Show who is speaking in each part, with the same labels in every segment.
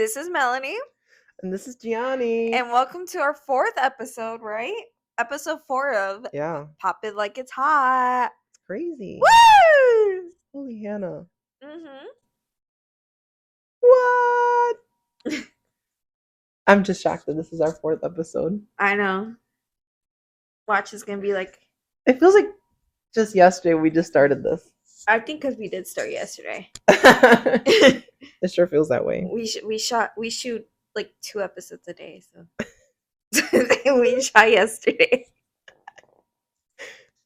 Speaker 1: This is Melanie,
Speaker 2: And this is Gianni.
Speaker 1: and welcome to our 4th episode, right? Episode 4 of
Speaker 2: Yeah,
Speaker 1: Pop It Like It's Hot.
Speaker 2: it's crazy.
Speaker 1: Woo!
Speaker 2: Holy Hannah.
Speaker 1: Mm-hmm.
Speaker 2: What? I'm just shocked that this is our 4th episode.
Speaker 1: I know. Watch is gonna be like,
Speaker 2: It feels like just yesterday we just started this.
Speaker 1: I think because we did start yesterday.
Speaker 2: It sure feels that way.
Speaker 1: We shoot like 2 episodes a day, so we shot yesterday.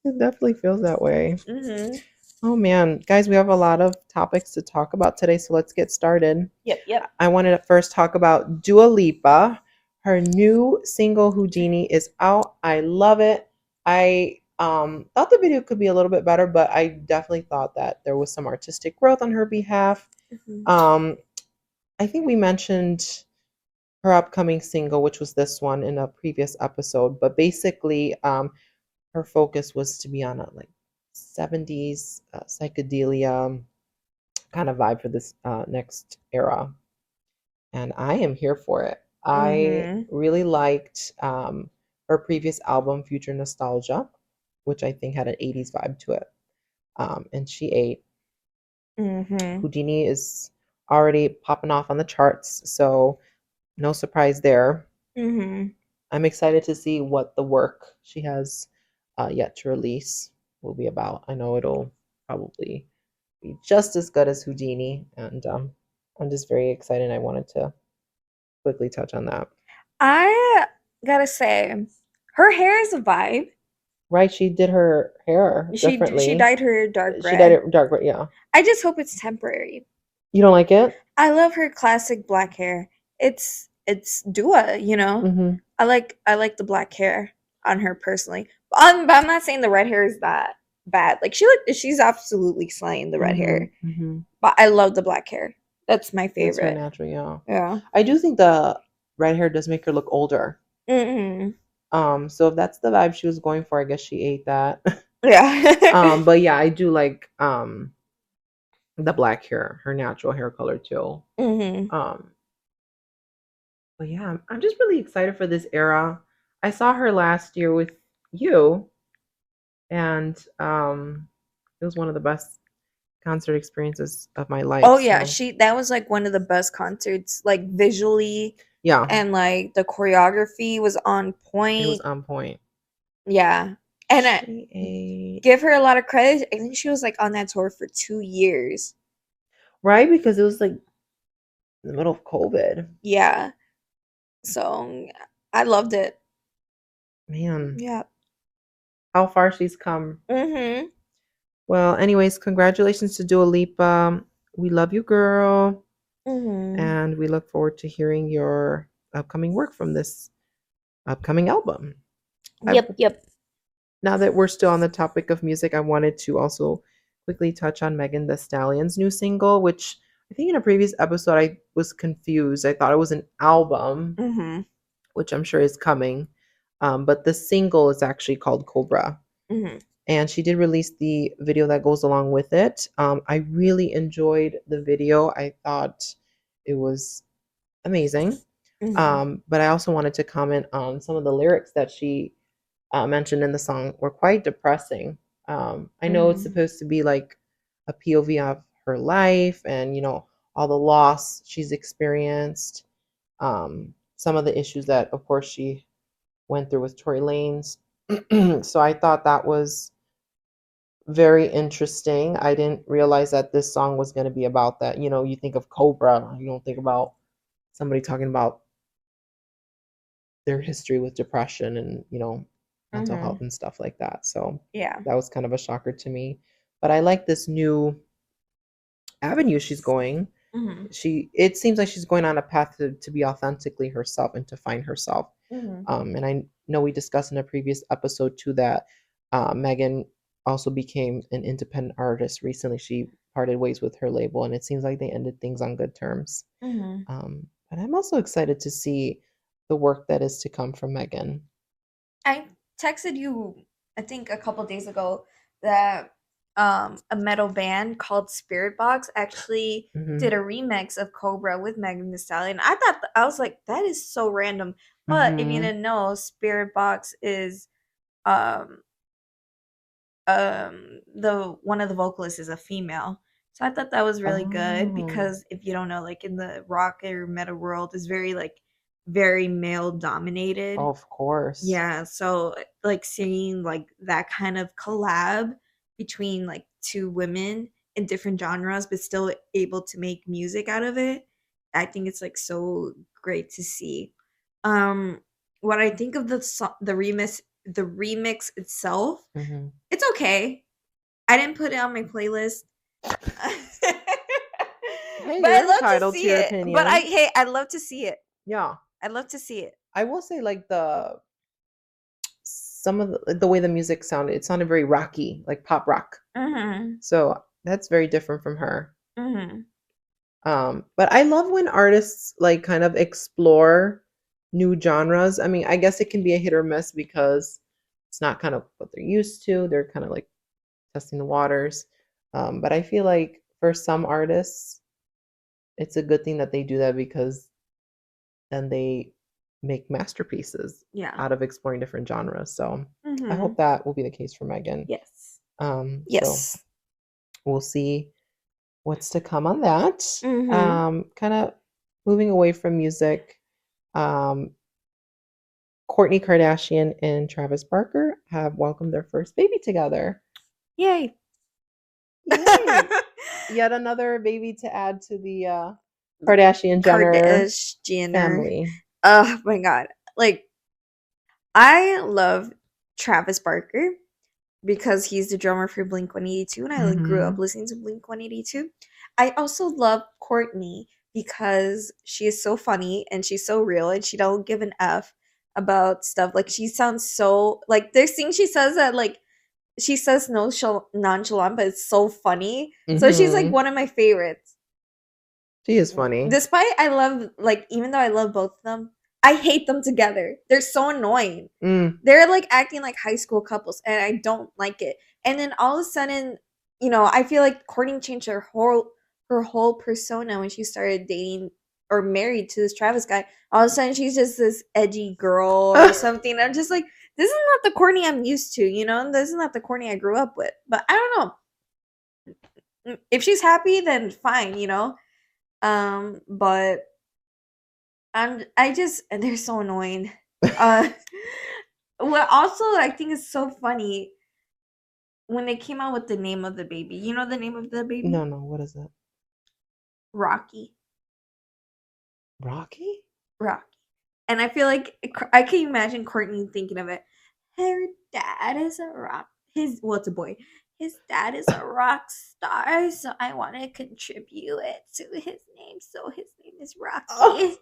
Speaker 2: It definitely feels that way.
Speaker 1: Mm-hmm.
Speaker 2: Oh man, guys, we have a lot of topics to talk about today, so let's get started.
Speaker 1: Yep.
Speaker 2: I wanted to first talk about Dua Lipa. Her new single Houdini is out. I love it. I thought the video could be a little bit better, but I definitely thought that there was some artistic growth on her behalf.
Speaker 1: Mm-hmm.
Speaker 2: I think we mentioned her upcoming single, which was this one in a previous episode, but basically her focus was to be on a like 70s psychedelia kind of vibe for this next era, and I am here for it. I really liked her previous album, Future Nostalgia, which I think had an 80s vibe to it. And she ate. Houdini is already popping off on the charts, so no surprise there. I'm excited to see what the work she has yet to release will be about. I know it'll probably be just as good as Houdini, and I'm just very excited. I wanted to quickly touch on that.
Speaker 1: I gotta say, her hair is a vibe.
Speaker 2: Right, she did her hair differently.
Speaker 1: She dyed her dark
Speaker 2: She dyed it dark red, yeah.
Speaker 1: I just hope it's temporary.
Speaker 2: You don't like it?
Speaker 1: I love her classic black hair. It's Dua, you know.
Speaker 2: Mm-hmm.
Speaker 1: I like the black hair on her personally. But I'm not saying the red hair is that bad. Like she's absolutely slaying the red hair. But I love the black hair. That's my
Speaker 2: It's her
Speaker 1: favorite.
Speaker 2: natural, yeah.
Speaker 1: Yeah.
Speaker 2: I do think the red hair does make her look older. So if that's the vibe she was going for, I guess she ate that.
Speaker 1: Yeah.
Speaker 2: But yeah, I do like the black hair, her natural hair color too. But yeah, I'm just really excited for this era. I saw her last year with you, and it was one of the best concert experiences of my life.
Speaker 1: Oh yeah,
Speaker 2: so.
Speaker 1: that was like one of the best concerts, like visually.
Speaker 2: Yeah.
Speaker 1: And like the choreography was on point.
Speaker 2: It was on point.
Speaker 1: Yeah. And I give her a lot of credit. I think she was like on that tour for 2 years.
Speaker 2: Right? Because it was like in the middle of COVID.
Speaker 1: Yeah. So I loved it.
Speaker 2: Man.
Speaker 1: Yeah.
Speaker 2: How far she's come. Well, anyways, congratulations to Dua Lipa. We love you, girl. And we look forward to hearing your upcoming work from this upcoming album.
Speaker 1: Yep.
Speaker 2: Now that we're still on the topic of music, I wanted to also quickly touch on Megan Thee Stallion's new single, which I think in a previous episode I was confused. I thought it was an album, which I'm sure is coming. But the single is actually called Cobra. And she did release the video that goes along with it. I really enjoyed the video. I thought it was amazing. But I also wanted to comment on some of the lyrics that she mentioned in the song were quite depressing. I know it's supposed to be like a POV of her life and, you know, all the loss she's experienced, some of the issues that, of course, she went through with Tory Lanez. So I thought that was very interesting. I didn't realize that this song was going to be about that. You know, you think of Cobra, you don't think about somebody talking about their history with depression and, you know, mental health and stuff like that. So
Speaker 1: yeah,
Speaker 2: that was kind of a shocker to me. But I like this new avenue she's going. It seems like she's going on a path to be authentically herself and to find herself. And I know we discussed in a previous episode too that Megan also became an independent artist recently. She parted ways with her label, and it seems like they ended things on good terms. But I'm also excited to see the work that is to come from Megan.
Speaker 1: I texted you, I think a couple days ago, that a metal band called Spirit Box actually did
Speaker 2: Mhm.
Speaker 1: a remix of Cobra with Megan Thee Stallion. I thought I was like, that is so random. But if you
Speaker 2: Mhm.
Speaker 1: didn't know, Spirit Box is um the one of the vocalists is a female. So I thought that was really good
Speaker 2: Oh,
Speaker 1: because if you don't know, like in the rock or metal world is very like very male dominated.
Speaker 2: of course.
Speaker 1: Yeah, so like seeing like that kind of collab between like two women in different genres but still able to make music out of it, I think it's like so great to see. Um what I think of the remix itself,
Speaker 2: Mhm.
Speaker 1: it's okay. I didn't put it on my playlist.
Speaker 2: Hey,
Speaker 1: But
Speaker 2: you're
Speaker 1: I'd love to
Speaker 2: entitled to
Speaker 1: see
Speaker 2: your
Speaker 1: it. But
Speaker 2: opinion.
Speaker 1: I'd love to see it.
Speaker 2: Yeah.
Speaker 1: I'd love to see it.
Speaker 2: I will say like some of the way the music sounded, it sounded very rocky, like pop rock.
Speaker 1: Mhm.
Speaker 2: So that's very different from her.
Speaker 1: Mhm.
Speaker 2: But I love when artists like kind of explore new genres. I mean, I guess it can be a hit or miss because it's not kind of what they're used to. They're kind of like testing the waters. But I feel like for some artists, it's a good thing that they do that because then they make masterpieces
Speaker 1: Yeah.
Speaker 2: out of exploring different genres. So I hope
Speaker 1: Mhm.
Speaker 2: that will be the case for Megan.
Speaker 1: Yes.
Speaker 2: So
Speaker 1: Yes.
Speaker 2: we'll see what's to come on that.
Speaker 1: Mhm.
Speaker 2: Kind of moving away from music. Um, Kourtney Kardashian and Travis Barker have welcomed their first baby together.
Speaker 1: Yay.
Speaker 2: Yay! Yet another baby to add to the Kardashian Jenner
Speaker 1: Kardashian.
Speaker 2: family.
Speaker 1: Oh my god. Like I love Travis Barker because he's the drummer for Blink 182 and I like, grew up
Speaker 2: Mm-hmm.
Speaker 1: listening to Blink 182. I also love Kourtney because she is so funny and she's so real and she don't give an F about stuff. Like she sounds so like there's things she says that like she says no nonchalant, but it's so funny. So she's like
Speaker 2: Mm-hmm.
Speaker 1: one of my favorites.
Speaker 2: She is funny.
Speaker 1: Despite I love like even though I love both of them, I hate them together. They're so annoying.
Speaker 2: Mm.
Speaker 1: They're like acting like high school couples, and I don't like it. And then all of a sudden, I feel like Courtney changed her whole persona when she started dating or married to this Travis guy. All of a sudden, she's just this edgy girl or something. I'm just like, this is not the Courtney I'm used to. This is not the Courtney I grew up with. But I don't know. If she's happy, then fine. But and they're so annoying. Uh, what also I think is so funny when they came out with the name of the baby. You know the name of the
Speaker 2: No,
Speaker 1: baby?
Speaker 2: no, what is it?
Speaker 1: Rocky.
Speaker 2: Rocky?
Speaker 1: Rocky. And I feel like I can imagine Courtney thinking of it. Her dad is a rock. It's a boy. His dad is a rock star, so I want to contribute it to his name. So his name is Rocky.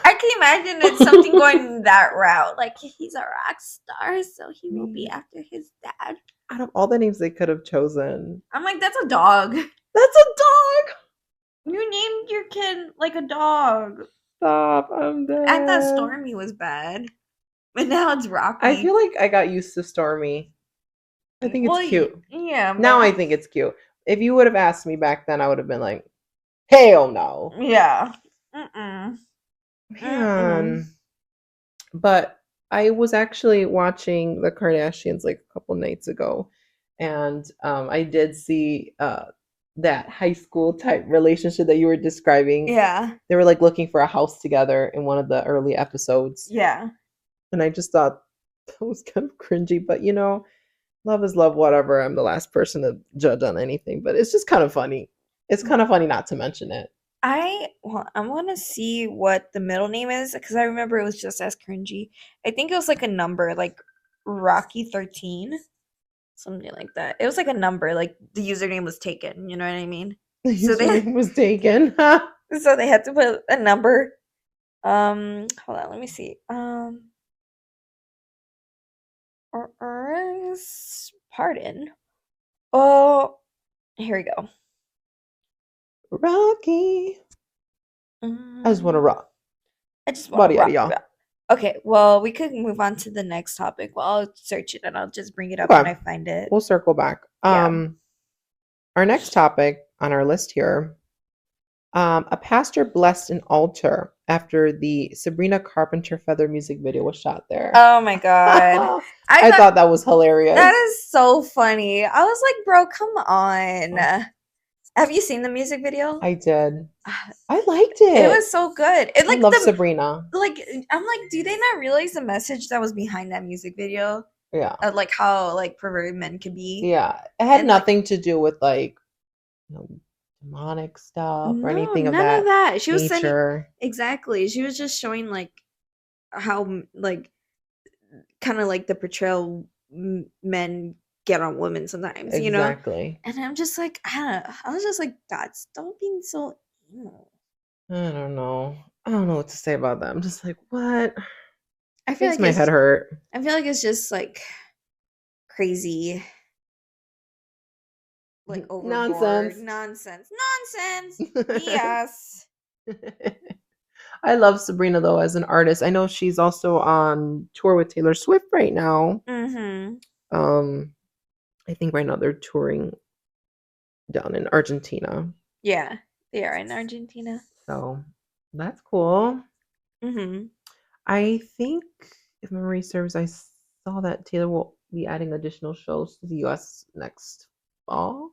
Speaker 1: I can imagine it's something going that route. Like he's a rock star, so he will be after his dad.
Speaker 2: Out of all the names they could have chosen,
Speaker 1: I'm like, that's a dog.
Speaker 2: that's a dog.
Speaker 1: You named your kid like a dog.
Speaker 2: Stop, I'm
Speaker 1: I thought
Speaker 2: dead.
Speaker 1: Stormy was bad, but now it's
Speaker 2: I
Speaker 1: Rocky.
Speaker 2: feel like I got used to Stormy. I think it's
Speaker 1: Well,
Speaker 2: cute.
Speaker 1: yeah,
Speaker 2: Now I
Speaker 1: but
Speaker 2: think it's cute. If you would have asked me back then, I would have been like, hell no.
Speaker 1: yeah. Mm-mm. Mm-mm.
Speaker 2: Man. But I was actually watching the Kardashians like a couple nights ago, and I did see that high school type relationship that you were describing.
Speaker 1: Yeah.
Speaker 2: They were like looking for a house together in one of the early episodes.
Speaker 1: Yeah.
Speaker 2: And I just thought that was kind of cringy, but love is love, whatever. I'm the last person to judge on anything, but it's just kind of funny. It's kind of funny not to mention it.
Speaker 1: I want to see what the middle name is because I remember it was just as cringy. I think it was like a number, like Rocky 13, something like that. It was like a number, like the username was taken. You know what I mean?
Speaker 2: The
Speaker 1: So they
Speaker 2: username was taken.
Speaker 1: so they had to put a number. Hold on, let me see. Pardon. Oh, here we go.
Speaker 2: Rocky. I just want to
Speaker 1: Um,
Speaker 2: rock.
Speaker 1: I just want to
Speaker 2: Body yada
Speaker 1: rock,
Speaker 2: y'all.
Speaker 1: rock. Okay, well, we could move on to the next topic. Well, I'll search it and I'll just bring it up when
Speaker 2: Okay,
Speaker 1: I find it.
Speaker 2: we'll circle back.
Speaker 1: Yeah.
Speaker 2: Our next topic on our list here, a pastor blessed an altar after the Sabrina Carpenter Feather music video was shot there.
Speaker 1: Oh my God.
Speaker 2: I thought that was hilarious.
Speaker 1: that is so funny. I was like, bro, come on.
Speaker 2: Oh.
Speaker 1: Have you seen the music video?
Speaker 2: I did. I liked it.
Speaker 1: It was so good. It
Speaker 2: I
Speaker 1: like
Speaker 2: love Sabrina.
Speaker 1: like I'm like, do they not realize the message that was behind that music video?
Speaker 2: Yeah.
Speaker 1: Of like how like perverted men can be.
Speaker 2: Yeah. It had
Speaker 1: And,
Speaker 2: nothing to do with like, you know, demonic stuff or
Speaker 1: no,
Speaker 2: anything of
Speaker 1: none of that. She was sending
Speaker 2: nature.
Speaker 1: exactly. She was just showing like how like kind of like the portrayal men get on women sometimes, you know.
Speaker 2: Exactly.
Speaker 1: And I'm just like, I was just like, God, stop being so emo.
Speaker 2: I don't know. I don't know what to say about that. I'm just like, what?
Speaker 1: I feel
Speaker 2: Makes
Speaker 1: like
Speaker 2: my head hurt.
Speaker 1: I feel like it's just like crazy, like overboard
Speaker 2: Nonsense.
Speaker 1: nonsense. Yes.
Speaker 2: I love Sabrina though as an artist. I know she's also on tour with Taylor Swift right now. I think right now they're touring down in Argentina.
Speaker 1: Yeah, they are in Argentina.
Speaker 2: So that's cool. I think if memory serves, I saw that Taylor will be adding additional shows to the US next fall.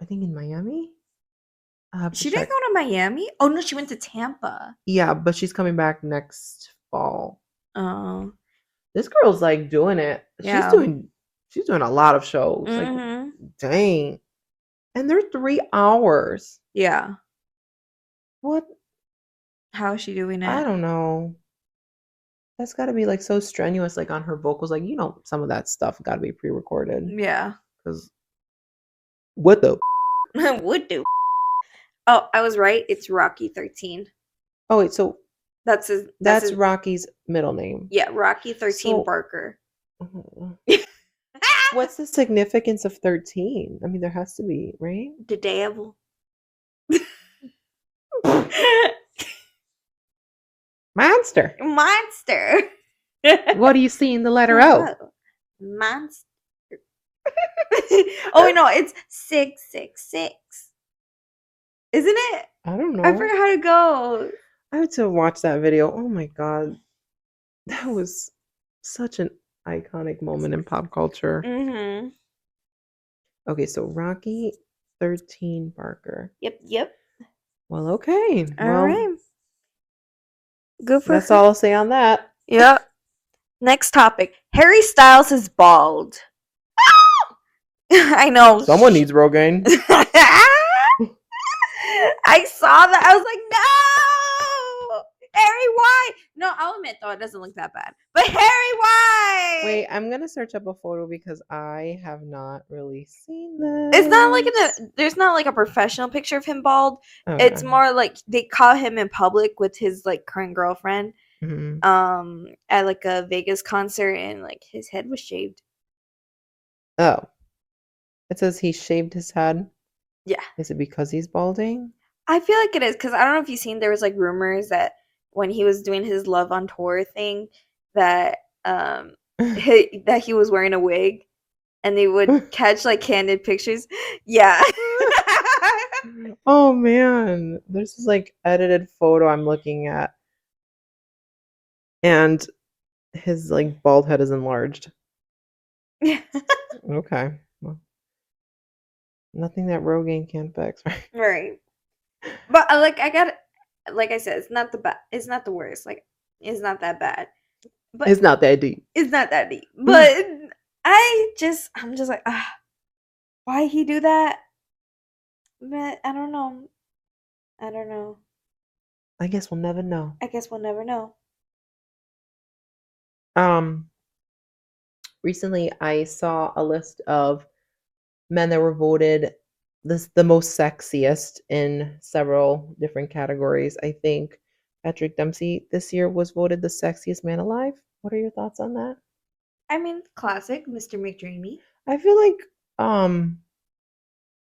Speaker 2: I think in Miami.
Speaker 1: She didn't go to Miami? Oh no, she went to Tampa.
Speaker 2: Yeah, but she's coming back next fall.
Speaker 1: Oh.
Speaker 2: This girl's like doing it.
Speaker 1: Yeah.
Speaker 2: She's doing a lot of shows. Like dang. And they're 3 hours.
Speaker 1: Yeah.
Speaker 2: What?
Speaker 1: How is she doing it?
Speaker 2: I don't know. That's got to be like so strenuous, like on her vocals. Like, you know, some of that stuff got to be pre-recorded.
Speaker 1: Yeah.
Speaker 2: Because what the?
Speaker 1: Would do. Oh, I was right. It's Rocky 13.
Speaker 2: Oh wait, so
Speaker 1: that's his,
Speaker 2: Rocky's middle name.
Speaker 1: Yeah, Rocky 13 Barker.
Speaker 2: What's the significance of 13? I mean, there has to be, right?
Speaker 1: The devil.
Speaker 2: Monster. What do you see in the letter O?
Speaker 1: Monster. Oh no, it's 666. Isn't it?
Speaker 2: I don't know.
Speaker 1: I forgot how to go.
Speaker 2: I had to watch that video. Oh my god. That was such an iconic moment in pop culture. Okay, so Rocky 13 Barker.
Speaker 1: Yep.
Speaker 2: Well, okay.
Speaker 1: All right. Good for
Speaker 2: That's all I'll say on that.
Speaker 1: Yep. Next topic. Harry Styles is bald. I know.
Speaker 2: Someone needs Rogaine.
Speaker 1: I saw that. I was like, no! Harry, why? No, I'll admit, though, it doesn't look that bad. But Harry, why?
Speaker 2: Wait, I'm going to search up a photo because I have not really seen this.
Speaker 1: It's not like there's not like a professional picture of him bald. Okay. It's more like they caught him in public with his like current girlfriend at like a Vegas concert, and like his head was shaved.
Speaker 2: Oh. It says he shaved his head?
Speaker 1: Yeah.
Speaker 2: Is it because he's balding?
Speaker 1: I feel like it is, because I don't know if you've seen, there was like rumors that when he was doing his Love on Tour thing that that he was wearing a wig, and they would catch like candid pictures. Yeah.
Speaker 2: Oh man, there's this like edited photo I'm looking at, and his like bald head is enlarged. Okay. Well, nothing that Rogaine can't fix, right?
Speaker 1: Right. But like I said, it's not the worst. Like, it's not that bad. But
Speaker 2: it's not that deep.
Speaker 1: It's not that deep. But I'm just like, why he do that? But I don't know.
Speaker 2: I guess we'll never know. Recently I saw a list of men that were voted the most sexiest in several different categories. I think Patrick Dempsey this year was voted the sexiest man alive. What are your thoughts on that?
Speaker 1: I mean, classic Mr. McDreamy.
Speaker 2: I feel like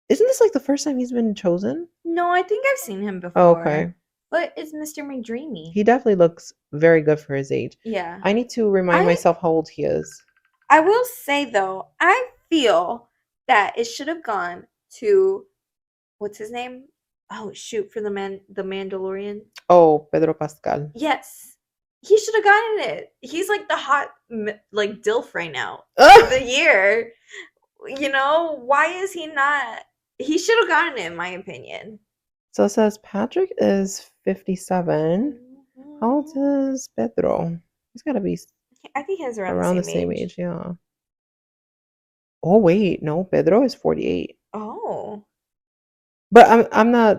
Speaker 2: isn't this like the first time he's been chosen?
Speaker 1: No, I think I've seen him before.
Speaker 2: Oh, okay.
Speaker 1: But it's Mr. McDreamy.
Speaker 2: He definitely looks very good for his age.
Speaker 1: Yeah.
Speaker 2: I need to remind myself how old he is.
Speaker 1: I will say though, I feel that it should have gone to what's his name? Oh shoot, for the Mandalorian.
Speaker 2: Oh, Pedro Pascal.
Speaker 1: Yes, he should have gotten it. He's like the hot like DILF right now of the year. You know, why is he not? He should have gotten it, in my opinion.
Speaker 2: So it says Patrick is 57. How old is Pedro? He's got to be
Speaker 1: I think he's
Speaker 2: around the same age. Yeah. Oh wait, no, Pedro is 48.
Speaker 1: Oh.
Speaker 2: But I'm not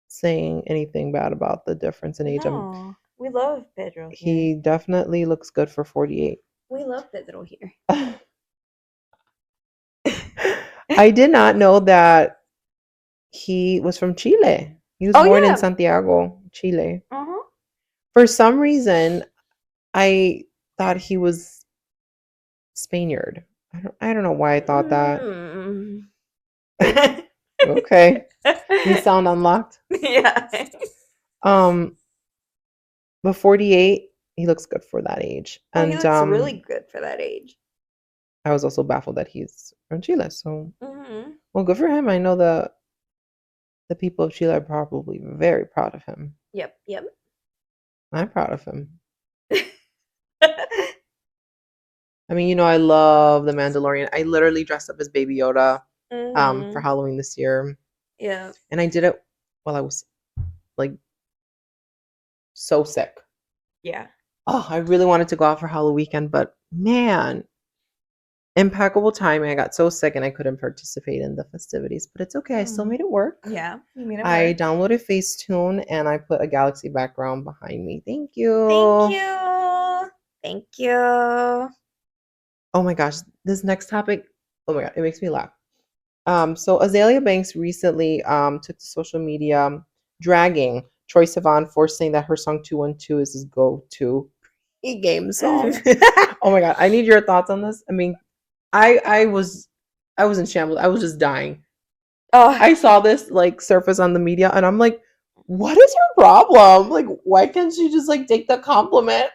Speaker 2: saying anything bad about the difference in age.
Speaker 1: No, we love Pedro here.
Speaker 2: He definitely looks good for 48.
Speaker 1: We love Pedro here.
Speaker 2: I did not know that he was from Chile. He was born in Santiago, Chile.
Speaker 1: Uh-huh.
Speaker 2: For some reason, I thought he was Spaniard. I don't know why I thought that. Okay. You sound unlocked.
Speaker 1: Yeah.
Speaker 2: But 48, he looks good for that age.
Speaker 1: Oh,
Speaker 2: And
Speaker 1: he looks really good for that age.
Speaker 2: I was also baffled that he's from Chile. So, well, good for him. I know the people of Chile are probably very proud of him.
Speaker 1: Yep.
Speaker 2: I'm proud of him. I mean, you know, I love The Mandalorian. I literally dressed up as Baby Yoda for Halloween this year.
Speaker 1: Yeah.
Speaker 2: And I did it while I was like so sick.
Speaker 1: Yeah.
Speaker 2: Oh, I really wanted to go out for Halloween weekend, but man, impeccable timing. I got so sick and I couldn't participate in the festivities, but it's okay. I still made it work.
Speaker 1: Yeah, you made it work.
Speaker 2: I downloaded Facetune and I put a galaxy background behind me. Thank you.
Speaker 1: Thank you. Thank you.
Speaker 2: Oh my gosh, this next topic, oh my god, it makes me laugh. So Azealia Banks recently took to social media dragging Troye Sivan for saying that her song 212 is his go-to game song. Oh my god, I need your thoughts on this. I mean, I was in shambles. I was just dying. Oh, I saw this like surface on the media and I'm like, what is her problem? Like, why can't she just like take the compliment?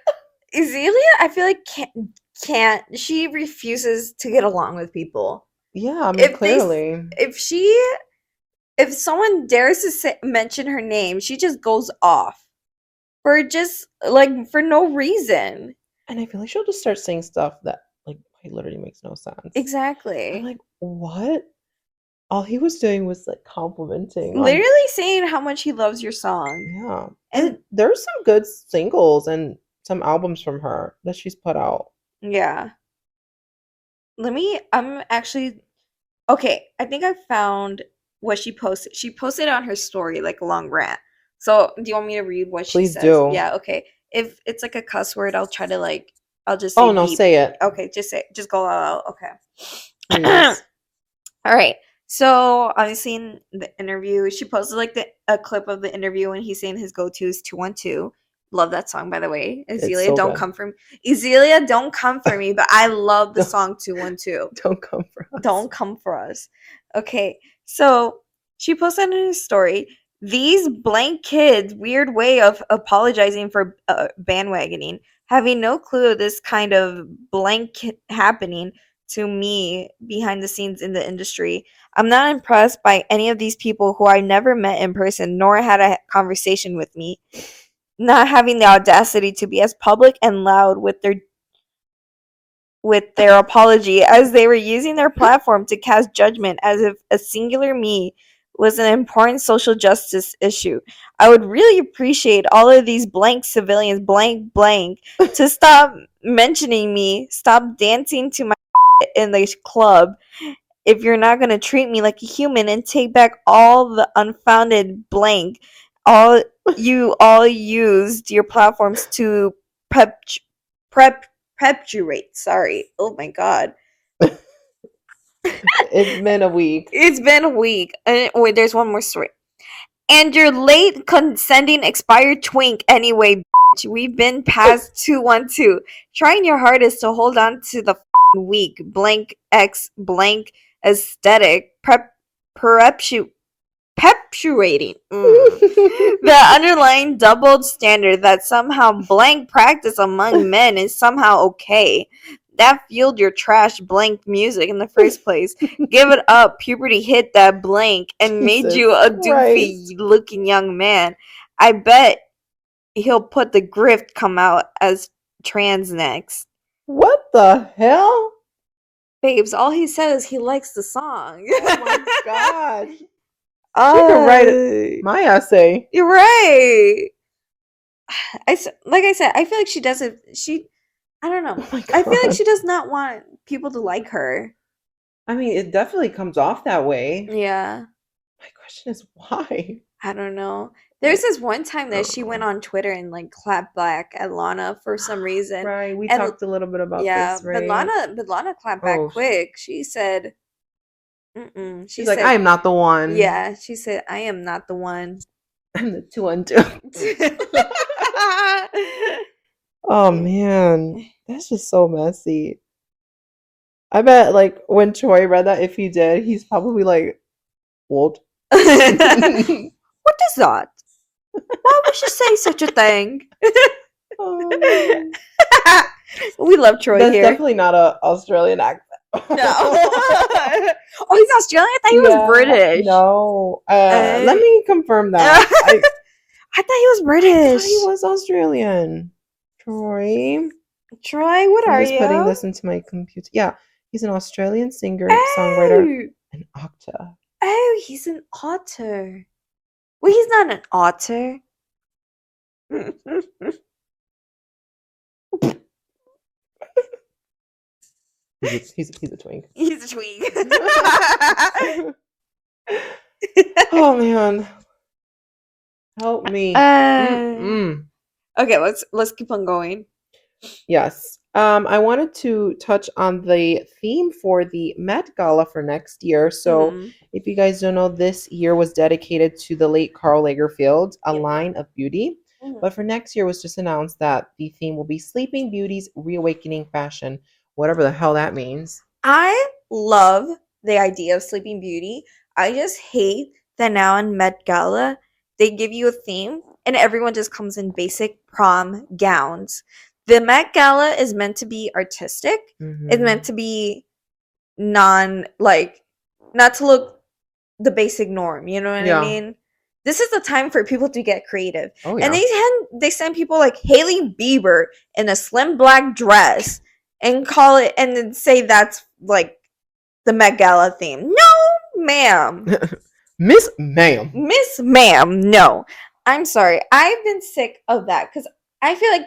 Speaker 1: Azealia, I feel like can't she refuses to get along with people.
Speaker 2: Yeah, I mean, clearly.
Speaker 1: If someone dares to mention her name, she just goes off for just like for no reason.
Speaker 2: And I feel like she'll just start saying stuff that like literally makes no sense.
Speaker 1: Exactly.
Speaker 2: I'm like, what? All he was doing was like complimenting,
Speaker 1: literally saying how much he loves your song.
Speaker 2: Yeah, and there's some good singles and some albums from her that she's put out.
Speaker 1: Yeah. I'm actually okay. I think I found what she posted. She posted on her story like a long rant. So do you want me to read what she says? Please do. Yeah. Okay. If it's like a cuss word, I'll try to like. I'll just. Say
Speaker 2: no, say it.
Speaker 1: Okay, just say. Just go out. Okay. All right. So obviously in the interview, she posted like a clip of the interview and he's saying his go-to is 212. Love that song, by the way. Azealia, so don't come for me. Azealia, don't come for me, but I love the song 212.
Speaker 2: Don't come for us.
Speaker 1: Don't come for us. Okay, so she posted in her story, these blank kids' weird way of apologizing for bandwagoning, having no clue of this kind of blank happening to me behind the scenes in the industry. I'm not impressed by any of these people who I never met in person nor had a conversation with me. Not having the audacity to be as public and loud with their apology as they were using their platform to cast judgment as if a singular me was an important social justice issue. I would really appreciate all of these blank civilians, blank, to stop mentioning me, stop dancing to my in the club if you're not going to treat me like a human and take back all the unfounded blank. All used your platforms to perpetuate. Sorry. Oh my god.
Speaker 2: It's been a week.
Speaker 1: It's been a week. Wait, there's one more story. And your late consenting expired twink anyway, bitch. We've been past 212. Trying your hardest to hold on to the weak blank X blank aesthetic perpetuate perpetuating the underlying doubled standard that somehow blank practice among men is somehow okay. That fueled your trash blank music in the first place. Give it up, puberty hit that blank and made
Speaker 2: Jesus
Speaker 1: you a
Speaker 2: Christ.
Speaker 1: doofy looking young man. I bet he'll put the grift come out as trans next.
Speaker 2: What the hell?
Speaker 1: Babes, all he says is he likes the song.
Speaker 2: Oh my god. She
Speaker 1: Uh,
Speaker 2: could write my essay.
Speaker 1: You're right. Like I said, I feel like she doesn't. I don't know.
Speaker 2: Oh my
Speaker 1: I feel like
Speaker 2: God.
Speaker 1: she does not want people to like her.
Speaker 2: I mean, it definitely comes off that way.
Speaker 1: Yeah,
Speaker 2: My question is why?
Speaker 1: I don't know. There's this one time
Speaker 2: I
Speaker 1: that
Speaker 2: don't
Speaker 1: she went
Speaker 2: know.
Speaker 1: on Twitter and like clapped back at Lana for some reason.
Speaker 2: Right, we
Speaker 1: And
Speaker 2: talked a little bit about
Speaker 1: yeah,
Speaker 2: this, right?
Speaker 1: but Lana clapped back
Speaker 2: Oh,
Speaker 1: quick. She said, "Mm-mm." She
Speaker 2: she's like,
Speaker 1: said,
Speaker 2: I am not the one.
Speaker 1: "Yeah." She said, "I am not the one."
Speaker 2: I'm the 212. Oh man, that's just so messy. I bet like when Troy read that, if he did, he's probably like, what?
Speaker 1: What is that? Why would she say such a thing?
Speaker 2: Oh, man.
Speaker 1: We love Troy
Speaker 2: That's
Speaker 1: here.
Speaker 2: definitely not a Australian accent.
Speaker 1: No. Oh, he's Australian? I thought he was British.
Speaker 2: No. Let me confirm that.
Speaker 1: I thought he was
Speaker 2: I
Speaker 1: British.
Speaker 2: thought he was Australian. Troy.
Speaker 1: Troy, what
Speaker 2: I'm
Speaker 1: are
Speaker 2: just
Speaker 1: you?
Speaker 2: putting this into my computer. Yeah, he's an Australian singer, songwriter, and actor.
Speaker 1: Oh, he's an otter. Well, he's not an otter.
Speaker 2: He's a twink.
Speaker 1: He's a twig.
Speaker 2: Oh man, help me.
Speaker 1: Okay, let's keep on going.
Speaker 2: Yes. I wanted to touch on the theme for the Met Gala for next year. So, if you guys don't know, this year was dedicated to the late Karl Lagerfeld, a line of beauty. But for next year, it was just announced that the theme will be Sleeping Beauty's Reawakening Fashion, whatever the hell that means.
Speaker 1: I love the idea of Sleeping Beauty. I just hate that now in Met Gala, they give you a theme and everyone just comes in basic prom gowns. The Met Gala is meant to be artistic. It's meant to be not to look the basic norm. You know what I mean? This is the time for people to get creative.
Speaker 2: Oh, yeah.
Speaker 1: And they send people like Hailey Bieber in a slim black dress and call it and then say that's like the Met Gala theme. No, ma'am.
Speaker 2: Miss Ma'am,
Speaker 1: no. I'm sorry. I've been sick of that because I feel like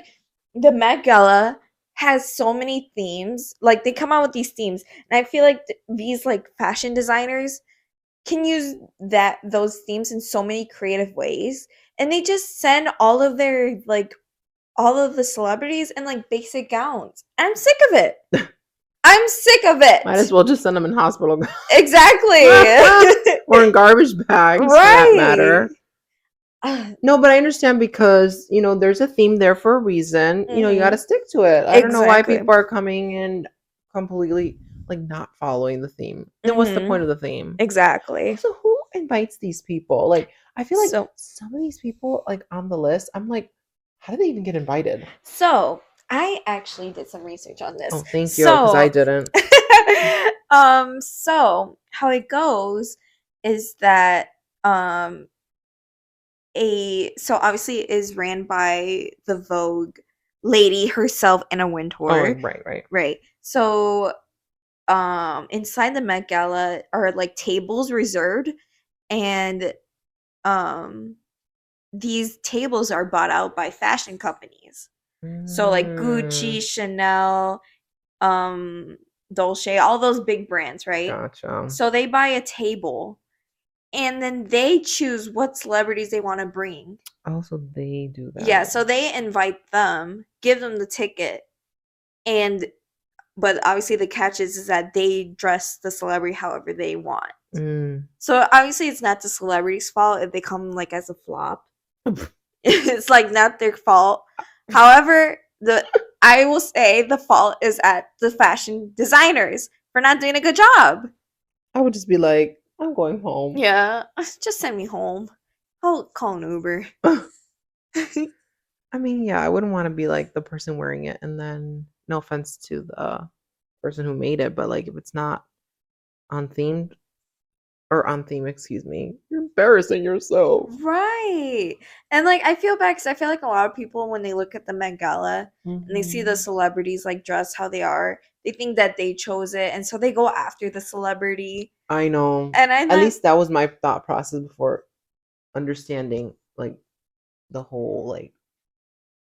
Speaker 1: the Met Gala has so many themes. Like they come out with these themes, and I feel like these like fashion designers can use those themes in so many creative ways, and they just send all of the celebrities in like basic gowns. I'm sick of it. I'm sick of it.
Speaker 2: Might as well just send them in hospital.
Speaker 1: Exactly.
Speaker 2: Or in garbage bags, for that matter. No, but I understand because, there's a theme there for a reason. You got to stick to it. I don't know why people are coming in completely, not following the theme. Then what's the point of the theme?
Speaker 1: Exactly.
Speaker 2: So who invites these people? I feel like some of these people, on the list, I'm like, how do they even get invited?
Speaker 1: So, I actually did some research on this.
Speaker 2: Oh, thank you, because I didn't.
Speaker 1: So how it goes is that so obviously it is ran by the Vogue lady herself, Anna Wintour.
Speaker 2: Oh,
Speaker 1: right. So inside the Met Gala are like tables reserved, and these tables are bought out by fashion companies. So like Gucci, Chanel, Dolce, all those big brands, right?
Speaker 2: Gotcha.
Speaker 1: So they buy a table and then they choose what celebrities they want to bring.
Speaker 2: Oh, so they do that.
Speaker 1: Yeah, so they invite them, give them the ticket, but obviously the catch is that they dress the celebrity however they want. So obviously it's not the celebrity's fault if they come as a flop. It's not their fault. However, I will say the fault is at the fashion designers for not doing a good job.
Speaker 2: I would just be like, I'm going home.
Speaker 1: Yeah, just send me home. I'll call an Uber.
Speaker 2: I mean, yeah, I wouldn't want to be like the person wearing it, and then no offense to the person who made it, but like if it's not on themed or on theme, excuse me, you're embarrassing yourself.
Speaker 1: Right. And like I feel bad because I feel like a lot of people when they look at the Met Gala and they see the
Speaker 2: Hmm.
Speaker 1: celebrities like dressed how they are, they think that they chose it and so they go after the celebrity.
Speaker 2: I know.
Speaker 1: And I'm
Speaker 2: At
Speaker 1: not
Speaker 2: least that was my thought process before understanding like the whole like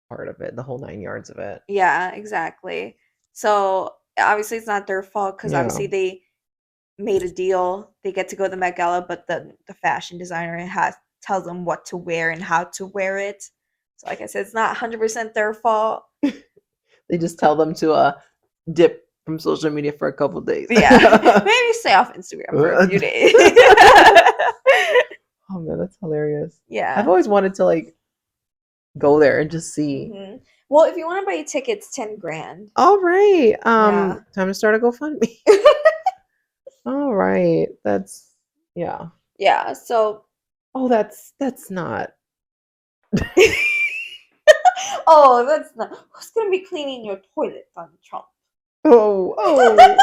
Speaker 2: part of it, the whole 9 yards of it.
Speaker 1: yeah, exactly. So obviously it's not their fault because
Speaker 2: Yeah.
Speaker 1: obviously they made a deal. They get to go to the Met Gala, but the fashion designer has tells them what to wear and how to wear it. So like I said, it's not 100% their fault.
Speaker 2: They just tell them to dip from social media for a couple days.
Speaker 1: Yeah, maybe stay off Instagram for a few days.
Speaker 2: Oh man, that's hilarious. I've
Speaker 1: Yeah.
Speaker 2: always wanted to like go there and just see.
Speaker 1: Well, if you want to buy tickets, 10 grand.
Speaker 2: All right.
Speaker 1: Yeah.
Speaker 2: Time to start a GoFundMe. All right. That's yeah.
Speaker 1: Yeah. So.
Speaker 2: Oh, that's not.
Speaker 1: Oh, that's not. Who's gonna be cleaning your toilet on Trump?
Speaker 2: Oh, oh.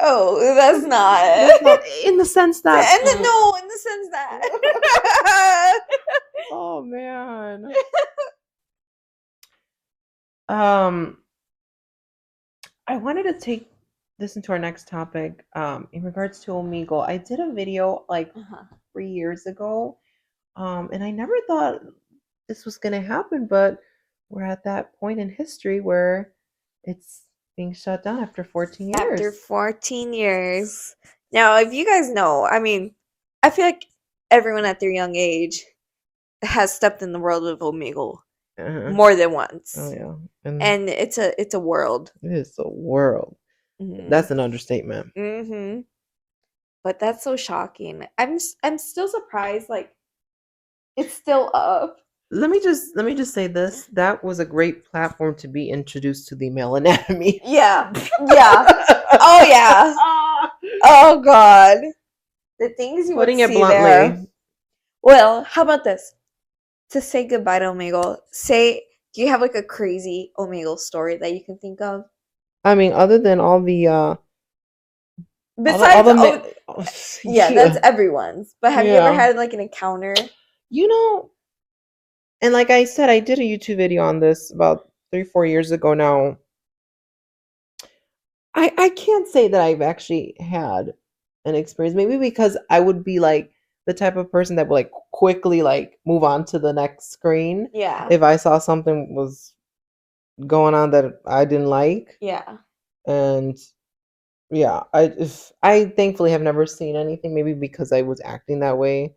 Speaker 1: Oh, that's not.
Speaker 2: That's not in the sense that
Speaker 1: No, in the sense that.
Speaker 2: Oh man. Um I wanted to take this into our next topic in regards to Omegle. I did a video like
Speaker 1: Uh-huh.
Speaker 2: 3 years ago. And I never thought this was going to happen, but we're at that point in history where it's being shut down after 14 years.
Speaker 1: After 14 years. Now, if you guys know, I mean, I feel like everyone at their young age has stepped in the world of Omegle more than once.
Speaker 2: Oh yeah.
Speaker 1: And it's a world.
Speaker 2: It is a world. That's an understatement.
Speaker 1: But that's so shocking. I'm still surprised like it's still up.
Speaker 2: Let me just say this. That was a great platform to be introduced to the male anatomy.
Speaker 1: Yeah. Yeah. Oh yeah. Oh god. The things you
Speaker 2: Putting
Speaker 1: would
Speaker 2: it
Speaker 1: see
Speaker 2: bluntly.
Speaker 1: there. Well, how about this? To say goodbye to Omegle, do you have like a crazy Omegle story that you can think of?
Speaker 2: I mean, other than all the
Speaker 1: Besides, yeah, that's
Speaker 2: yeah.
Speaker 1: everyone's. But have you ever had like an encounter?
Speaker 2: You know, and like I said, I did a YouTube video on this about 3-4 years ago now. I can't say that I've actually had an experience. Maybe because I would be like the type of person that would like quickly like move on to the next screen.
Speaker 1: Yeah.
Speaker 2: If I saw something was going on that I didn't like.
Speaker 1: Yeah.
Speaker 2: And yeah, I thankfully have never seen anything. Maybe because I was acting that way.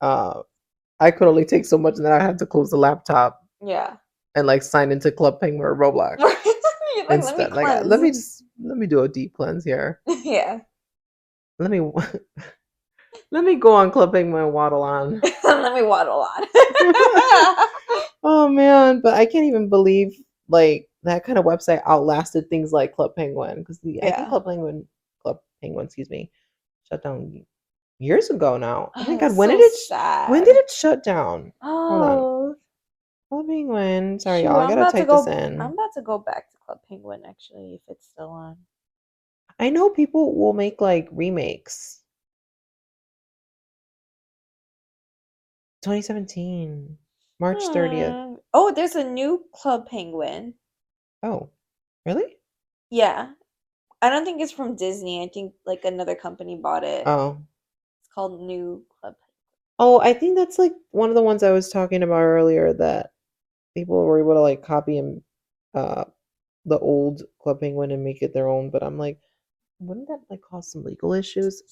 Speaker 2: I could only take so much, and then I had to close the laptop.
Speaker 1: Yeah.
Speaker 2: And like sign into Club Penguin or Roblox
Speaker 1: Like,
Speaker 2: instead. Let me do a deep cleanse here.
Speaker 1: Yeah.
Speaker 2: Let me let me go on Club Penguin and waddle on.
Speaker 1: Let me waddle on.
Speaker 2: Oh man, but I can't even believe like that kind of website outlasted things like Club Penguin because I think Club Penguin, excuse me, shut down years ago now. Oh my god, when did it shut down? Hold on.
Speaker 1: Oh.
Speaker 2: Club Penguin. Sorry,
Speaker 1: Shoot,
Speaker 2: y'all. I gotta type this in.
Speaker 1: I'm about to go back to Club Penguin actually, if it's still on.
Speaker 2: I know people will make like remakes. 2017, March 30th.
Speaker 1: Oh, there's a new Club Penguin.
Speaker 2: Oh, really?
Speaker 1: Yeah. I don't think it's from Disney. I think like another company bought it.
Speaker 2: Oh.
Speaker 1: It's called New Club Penguin.
Speaker 2: Oh, I think that's like one of the ones I was talking about earlier that people were able to like copy and the old Club Penguin and make it their own, but I'm like, wouldn't that like cause some legal issues?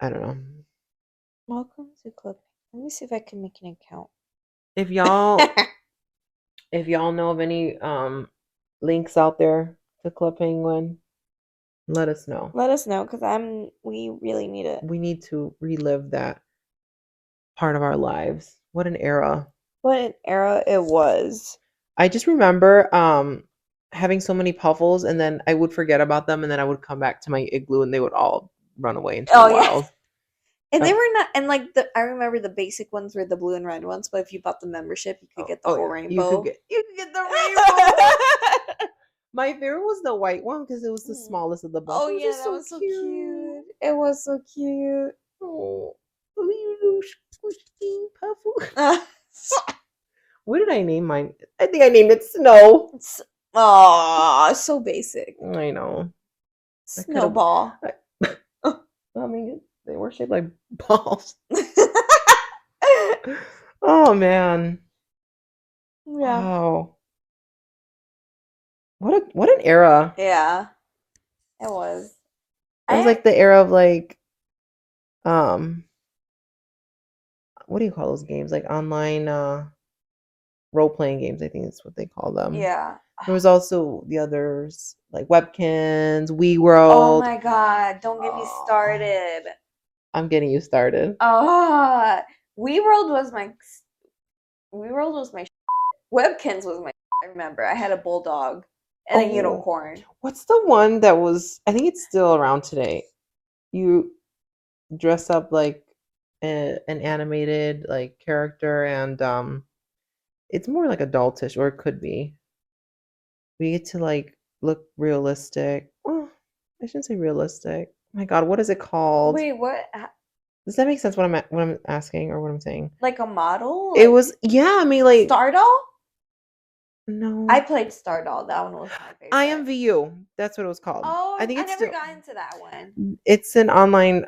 Speaker 2: I don't know.
Speaker 1: Welcome to Club. Let me see if I can make an account.
Speaker 2: If y'all know of any links out there to Club Penguin, let us know.
Speaker 1: Let us know because we really need it.
Speaker 2: We need to relive that part of our lives. What an era.
Speaker 1: What an era it was.
Speaker 2: I just remember having so many puffles and then I would forget about them and then I would come back to my igloo and they would all run away into the wild.
Speaker 1: And they were not, and like I remember the basic ones were the blue and red ones, but if you bought the membership, you could get the whole rainbow.
Speaker 2: You could get the rainbow. My favorite was the white one because it was the smallest of the bunch.
Speaker 1: Oh yeah, that was so cute. It was so cute.
Speaker 2: Oh, you little squishy puffle. What did I name mine? I think I named it Snow.
Speaker 1: Aw, so basic.
Speaker 2: I know.
Speaker 1: Snowball.
Speaker 2: I mean, they were shaped like balls. Oh man.
Speaker 1: Yeah.
Speaker 2: Wow. What an era.
Speaker 1: Yeah. It was.
Speaker 2: It was like the era of like what do you call those games? Like online role-playing games, I think that's what they call them.
Speaker 1: Yeah.
Speaker 2: There was also the others like Webkins, Wii
Speaker 1: Oh
Speaker 2: World.
Speaker 1: my god, don't get me started.
Speaker 2: I'm getting you started.
Speaker 1: Wii World was my Webkins was my I remember. I had a bulldog and a unicorn.
Speaker 2: What's the one that was, I think it's still around today. You dress up like an animated like character and it's more like adultish, or it could be. We get to like look realistic. Well, I shouldn't say realistic. Oh my god, what is it called?
Speaker 1: Wait, what?
Speaker 2: Does that make sense what I'm asking or what I'm saying?
Speaker 1: Like a model?
Speaker 2: It was, yeah, I mean like
Speaker 1: Stardoll?
Speaker 2: No.
Speaker 1: I played Stardoll. That one was my favorite.
Speaker 2: IMVU. That's what it was called.
Speaker 1: Oh,
Speaker 2: I think it's
Speaker 1: never got into that one.
Speaker 2: It's an online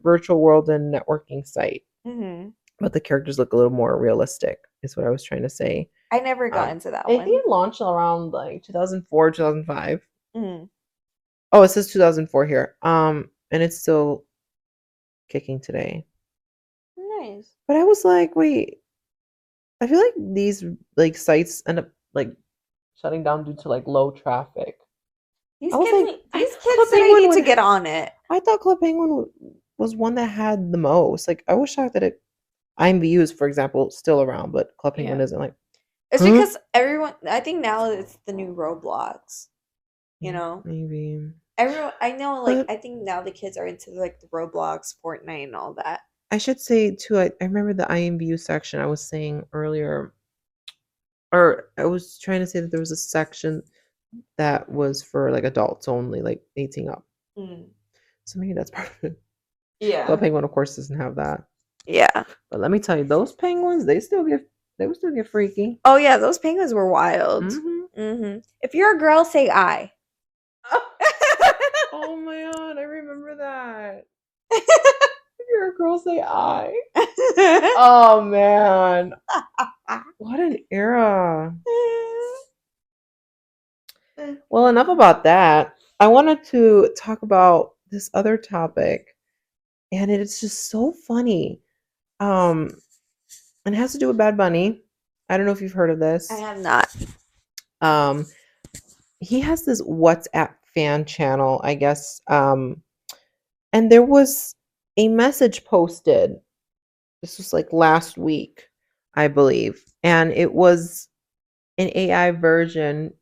Speaker 2: virtual world and networking site.
Speaker 1: Mm-hmm.
Speaker 2: But the characters look a little more realistic, is what I was trying to say.
Speaker 1: I never got into that
Speaker 2: one.
Speaker 1: I
Speaker 2: think it launched around like 2004, 2005.
Speaker 1: Mm-hmm.
Speaker 2: Oh, it says 2004 here. And it's still kicking today.
Speaker 1: Nice.
Speaker 2: But I was like, wait, I feel like these like sites end up like shutting down due to like low traffic.
Speaker 1: These kids say they need to get on it.
Speaker 2: I thought Club Penguin was one that had the most. Like I was shocked that IMVU is, for example, still around, but Club Penguin isn't. Like
Speaker 1: it's because everyone. I think now it's the new Roblox. You know,
Speaker 2: maybe
Speaker 1: everyone. I know, like I think now the kids are into like the Roblox, Fortnite, and all that.
Speaker 2: I should say too. I remember the IMVU section I was saying earlier, or I was trying to say that there was a section that was for like adults only, like 18 up. So maybe that's part of it.
Speaker 1: Yeah.
Speaker 2: Club Penguin, of course, doesn't have that.
Speaker 1: Yeah.
Speaker 2: But let me tell you, those penguins, they would still get freaky.
Speaker 1: Oh yeah, those penguins were wild. Mm-hmm. If you're a girl, say I.
Speaker 2: Oh my god, I remember that. If you're a girl, say I. Oh man. What an era. Well, enough about that. I wanted to talk about this other topic, and it's just so funny. And it has to do with Bad Bunny. I don't know if you've heard of this.
Speaker 1: I have not.
Speaker 2: He has this WhatsApp fan channel, I guess. And there was a message posted. This was like last week, I believe. And it was an AI version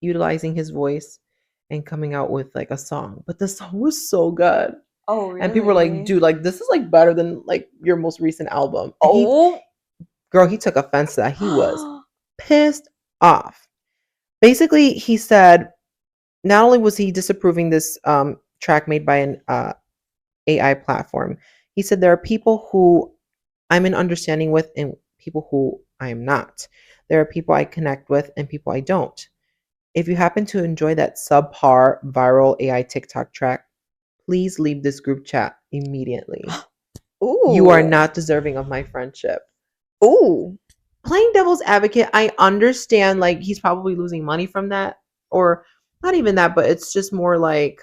Speaker 2: utilizing his voice and coming out with like a song. But the song was so good.
Speaker 1: Oh, really?
Speaker 2: And people were like, dude, like this is like better than like your most recent album.
Speaker 1: Oh.
Speaker 2: He took offense to that. He was pissed off. Basically, he said not only was he disapproving this track made by an AI platform, he said there are people who I'm in understanding with and people who I am not. There are people I connect with and people I don't. If you happen to enjoy that subpar viral AI TikTok track, please leave this group chat immediately. Ooh. You are not deserving of my friendship. Ooh. Playing devil's advocate, I understand like he's probably losing money from that, or not even that, but it's just more like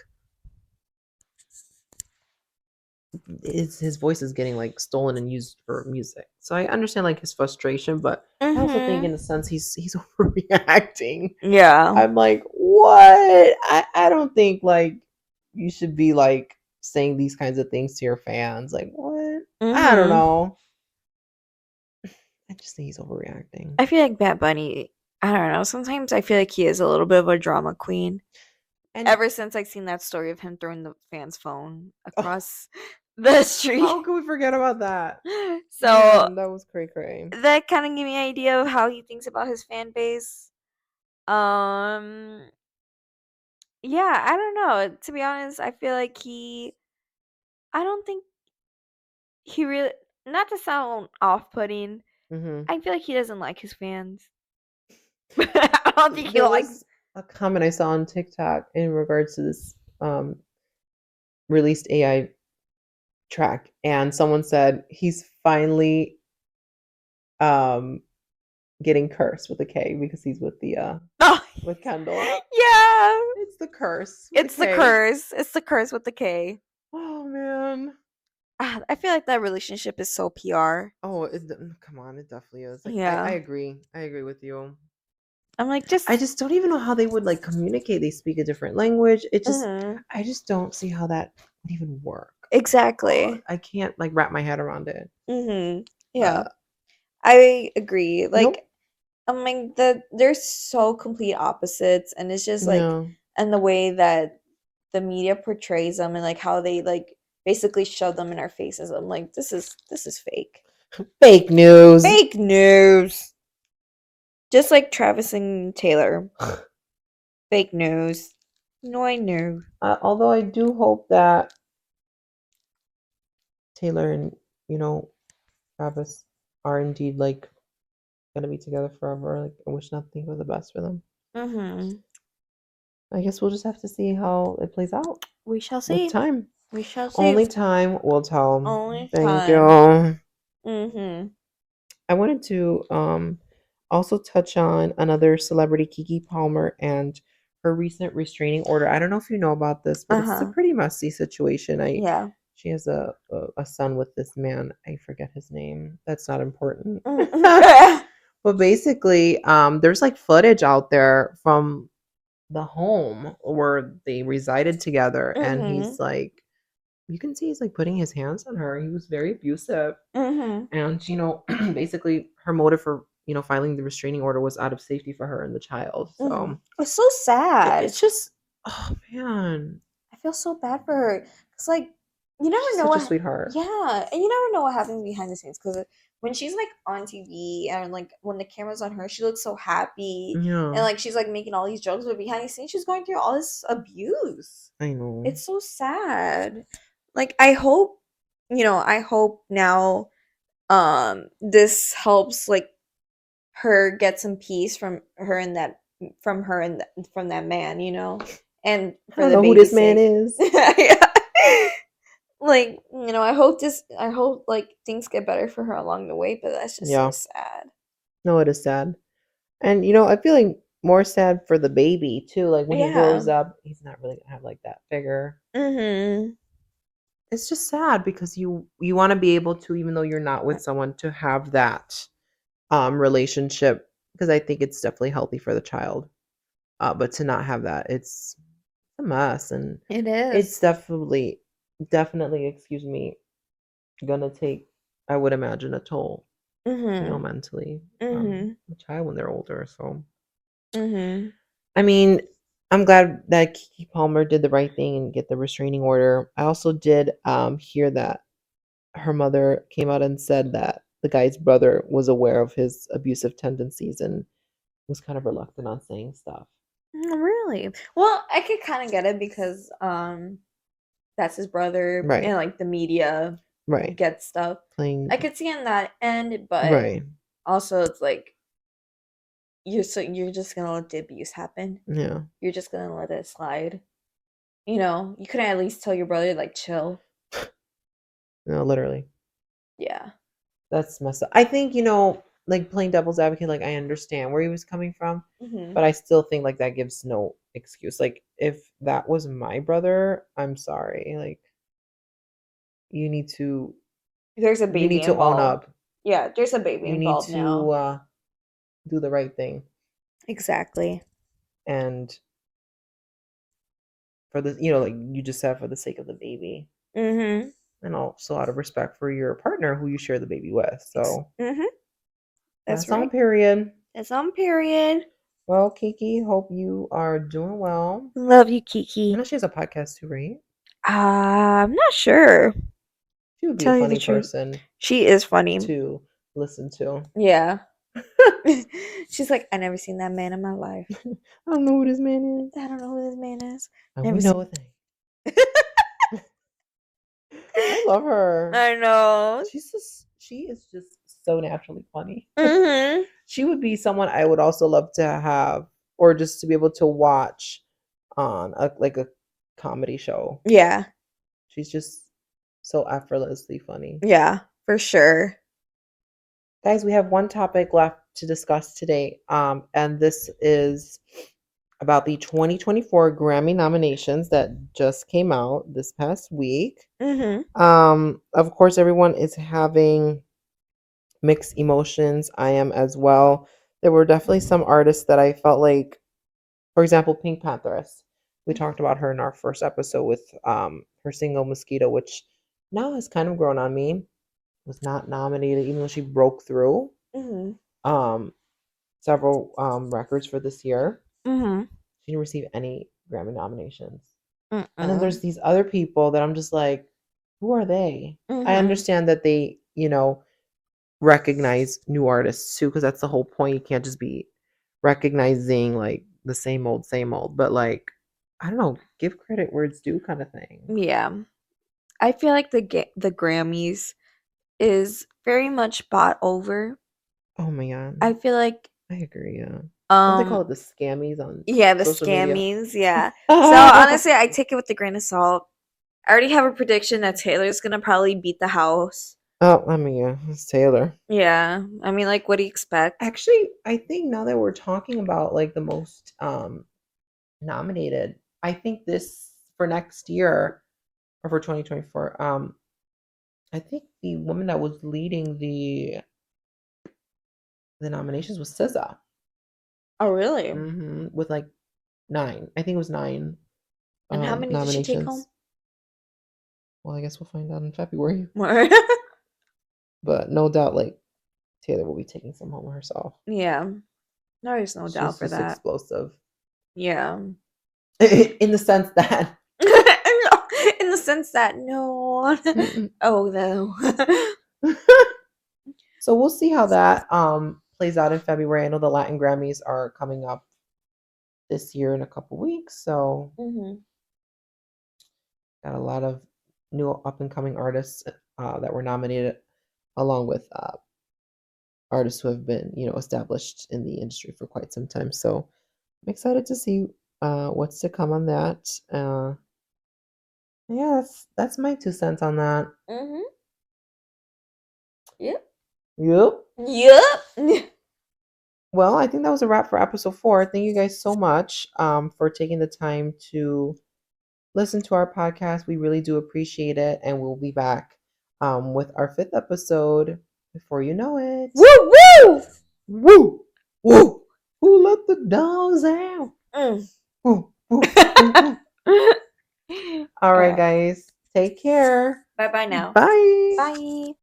Speaker 2: his voice is getting like stolen and used for music. So I understand like his frustration, but I also think in a sense he's overreacting. Yeah. I'm like, what? I don't think like you should be like saying these kinds of things to your fans. Like what? I don't know. I just think he's overreacting.
Speaker 1: I feel like Bad Bunny, I don't know. Sometimes I feel like he is a little bit of a drama queen. And ever since I've seen that story of him throwing the fan's phone across the street.
Speaker 2: How could we forget about that?
Speaker 1: So
Speaker 2: Man, that was cray cray.
Speaker 1: that kind of gave me an idea of how he thinks about his fan base. Um, yeah, I don't know. To be honest, I feel like I don't think he really, not to sound off-putting,
Speaker 2: Hmm.
Speaker 1: I feel like he doesn't like his fans. I don't think he
Speaker 2: There
Speaker 1: likes.
Speaker 2: was a comment I saw on TikTok in regards to this released AI track, and someone said he's finally um getting cursed with a K because he's with the
Speaker 1: Oh,
Speaker 2: with Kendall.
Speaker 1: yeah.
Speaker 2: It's the curse with a
Speaker 1: It's the
Speaker 2: K.
Speaker 1: curse. It's the curse with the K.
Speaker 2: Oh man.
Speaker 1: I feel like that relationship is so PR.
Speaker 2: Oh, come on, it definitely is. Like I
Speaker 1: Yeah.
Speaker 2: agree. I agree with you.
Speaker 1: I'm like,
Speaker 2: I
Speaker 1: just.
Speaker 2: just don't even know how they would like communicate. They speak a different language.
Speaker 1: Mhm.
Speaker 2: I just don't see how that would even work.
Speaker 1: Exactly.
Speaker 2: I can't like wrap my head around it.
Speaker 1: Yeah.
Speaker 2: Uh,
Speaker 1: I agree.
Speaker 2: nope.
Speaker 1: Like, I'm like they're so complete opposites, and it's just like,
Speaker 2: Yeah.
Speaker 1: and the way that the media portrays them, and like how they like basically shove them in our faces. I'm like, this is fake.
Speaker 2: Fake news.
Speaker 1: Fake news. Just like Travis and Taylor. Fake news. No, I knew.
Speaker 2: Although I do hope that Taylor and you know Travis are indeed like gonna be together forever. Like I wish nothing but the best for them.
Speaker 1: Mm-hmm.
Speaker 2: I guess we'll just have to see how it plays out
Speaker 1: We shall
Speaker 2: with
Speaker 1: see.
Speaker 2: time.
Speaker 1: We shall see.
Speaker 2: Only time will tell.
Speaker 1: Only
Speaker 2: Thank
Speaker 1: time.
Speaker 2: you.
Speaker 1: Mm-hmm.
Speaker 2: I wanted to also touch on another celebrity, Keke Palmer, and her recent restraining order. I don't know if you know about this, but it's a
Speaker 1: Uh-huh.
Speaker 2: pretty messy situation.
Speaker 1: Yeah.
Speaker 2: She has a son with this man. I forget his name. That's not important.
Speaker 1: Mm-hmm.
Speaker 2: But basically, there's like footage out there from the home where they resided together, and
Speaker 1: Mm-hmm.
Speaker 2: he's like, you can see he's like putting his hands on her. He was very abusive.
Speaker 1: Mm-hmm.
Speaker 2: And, basically her motive for, filing the restraining order was out of safety for her and the child.
Speaker 1: Mm-hmm.
Speaker 2: So
Speaker 1: It's so sad.
Speaker 2: it's just, oh man,
Speaker 1: I feel so bad for her. Cause like you never
Speaker 2: she's
Speaker 1: know
Speaker 2: such a
Speaker 1: what.
Speaker 2: sweetheart.
Speaker 1: Yeah, and you never know what happens behind the scenes. Cause when she's like on TV and like when the camera's on her, she looks so happy
Speaker 2: Yeah,
Speaker 1: and like she's like making all these jokes, but behind the scenes, she's going through all this abuse.
Speaker 2: I know.
Speaker 1: It's so sad. Like I hope now this helps like her get some peace from her and from that man, and
Speaker 2: I
Speaker 1: for
Speaker 2: don't
Speaker 1: the
Speaker 2: know who
Speaker 1: baby's
Speaker 2: this man
Speaker 1: sake.
Speaker 2: is.
Speaker 1: Yeah. Like, I hope like things get better for her along the way, but that's just so
Speaker 2: Yeah,
Speaker 1: sad.
Speaker 2: no, it is sad. And, I feel like more sad for the baby too. Like when he
Speaker 1: Yeah.
Speaker 2: grows up, he's not really gonna have like that figure.
Speaker 1: Mhm.
Speaker 2: It's just sad because you want to be able to, even though you're not with someone, to have that relationship, because I think it's definitely healthy for the child. But to not have that, it's a mess, and
Speaker 1: It
Speaker 2: it's
Speaker 1: is.
Speaker 2: definitely, excuse me, gonna take, I would imagine, a toll,
Speaker 1: Mhm.
Speaker 2: mentally,
Speaker 1: Mhm.
Speaker 2: a child when they're older. So,
Speaker 1: Mhm.
Speaker 2: I mean, I'm glad that Kiki Palmer did the right thing and get the restraining order. I also did hear that her mother came out and said that the guy's brother was aware of his abusive tendencies and was kind of reluctant on saying stuff.
Speaker 1: Really? Well, I could kind of get it because that's his brother and
Speaker 2: Right,
Speaker 1: like the media
Speaker 2: right.
Speaker 1: gets stuff.
Speaker 2: Playing
Speaker 1: I could see on that end, but
Speaker 2: right.
Speaker 1: also it's like you're just gonna let the abuse happen.
Speaker 2: Yeah.
Speaker 1: You're just gonna let it slide. You couldn't at least tell your brother like chill.
Speaker 2: No, literally.
Speaker 1: Yeah.
Speaker 2: That's messed up. I think, like playing devil's advocate, like I understand where he was coming from,
Speaker 1: Hmm.
Speaker 2: but I still think like that gives no excuse. Like if that was my brother, I'm sorry. Like you need to
Speaker 1: There's a
Speaker 2: you
Speaker 1: baby
Speaker 2: need to own
Speaker 1: involved.
Speaker 2: up.
Speaker 1: Yeah, there's a baby
Speaker 2: You need
Speaker 1: involved
Speaker 2: to
Speaker 1: now.
Speaker 2: do the right thing.
Speaker 1: Exactly.
Speaker 2: And for the, like you just said, for the sake of the baby,
Speaker 1: Mm-hmm.
Speaker 2: and also out of respect for your partner who you share the baby with. So
Speaker 1: Mm-hmm. That's
Speaker 2: that's on
Speaker 1: right.
Speaker 2: period.
Speaker 1: That's on period.
Speaker 2: Well, Kiki, hope you are doing well.
Speaker 1: Love you,
Speaker 2: I
Speaker 1: Kiki.
Speaker 2: know she has a podcast too, right?
Speaker 1: I'm not sure.
Speaker 2: She would be a
Speaker 1: Tell you the
Speaker 2: funny
Speaker 1: truth.
Speaker 2: person
Speaker 1: She is funny.
Speaker 2: to listen to.
Speaker 1: Yeah. She's like, I never seen that man in my life.
Speaker 2: I don't know who this man is.
Speaker 1: I don't know who this man is.
Speaker 2: And
Speaker 1: Never
Speaker 2: we know
Speaker 1: seen.
Speaker 2: a thing. I love her.
Speaker 1: I know.
Speaker 2: She is just so naturally funny.
Speaker 1: Mm-hmm.
Speaker 2: She would be someone I would also love to have, or just to be able to watch on a comedy show.
Speaker 1: Yeah.
Speaker 2: She's just so effortlessly funny.
Speaker 1: Yeah, for sure.
Speaker 2: Guys, we have one topic left to discuss today, and this is about the 2024 Grammy nominations that just came out this past week. Of course, everyone is having mixed emotions. I am as well. There were definitely some artists that I felt like, for example, Pink Pantheress. We talked about her in our first episode with her single Mosquito, which now has kind of grown on me. Was not nominated, even though she broke through several records for this year. She didn't receive any Grammy nominations. And then there's these other people that I'm just like, who are they? I understand that they, recognize new artists too, because that's the whole point. You can't just be recognizing like the same old, but like, I don't know, give credit where it's due kind of thing.
Speaker 1: Yeah. I feel like the Grammys is very much bought over.
Speaker 2: Oh my god.
Speaker 1: I feel like
Speaker 2: I agree, yeah. Don't they call it the scammies on
Speaker 1: the
Speaker 2: social
Speaker 1: scammies,
Speaker 2: media?
Speaker 1: yeah. So honestly, I take it with a grain of salt. I already have a prediction that Taylor's gonna probably beat the house.
Speaker 2: Oh, I mean, yeah, it's Taylor.
Speaker 1: Yeah. I mean, like, what do you expect?
Speaker 2: Actually, I think now that we're talking about like the most nominated, I think this for next year or for 2024, I think the woman that was leading the nominations was SZA.
Speaker 1: Oh, really?
Speaker 2: With like 9. I think it was 9
Speaker 1: And how many did she take home?
Speaker 2: nominations. Well, I guess we'll find out in February. But no doubt, like, Taylor will be taking some home herself.
Speaker 1: Yeah. No, there's no doubt for
Speaker 2: She's just
Speaker 1: that.
Speaker 2: explosive.
Speaker 1: Yeah.
Speaker 2: In the sense that
Speaker 1: in the sense that no. Oh no.
Speaker 2: So we'll see how that plays out in February. I know the Latin Grammys are coming up this year in a couple weeks, so got a lot of new up and coming artists that were nominated, along with artists who have been established in the industry for quite some time. So I'm excited to see what's to come on that. Yeah, that's my 2 cents on that.
Speaker 1: Yep.
Speaker 2: Well, I think that was a wrap for episode 4. Thank you guys so much for taking the time to listen to our podcast. We really do appreciate it, and we'll be back with our 5th episode before you know it.
Speaker 1: Woo woo!
Speaker 2: Woo! Woo! Who let the dogs out? Woo, woo, woo, woo. All right, guys. Take care.
Speaker 1: Bye-bye now.
Speaker 2: Bye.
Speaker 1: Bye.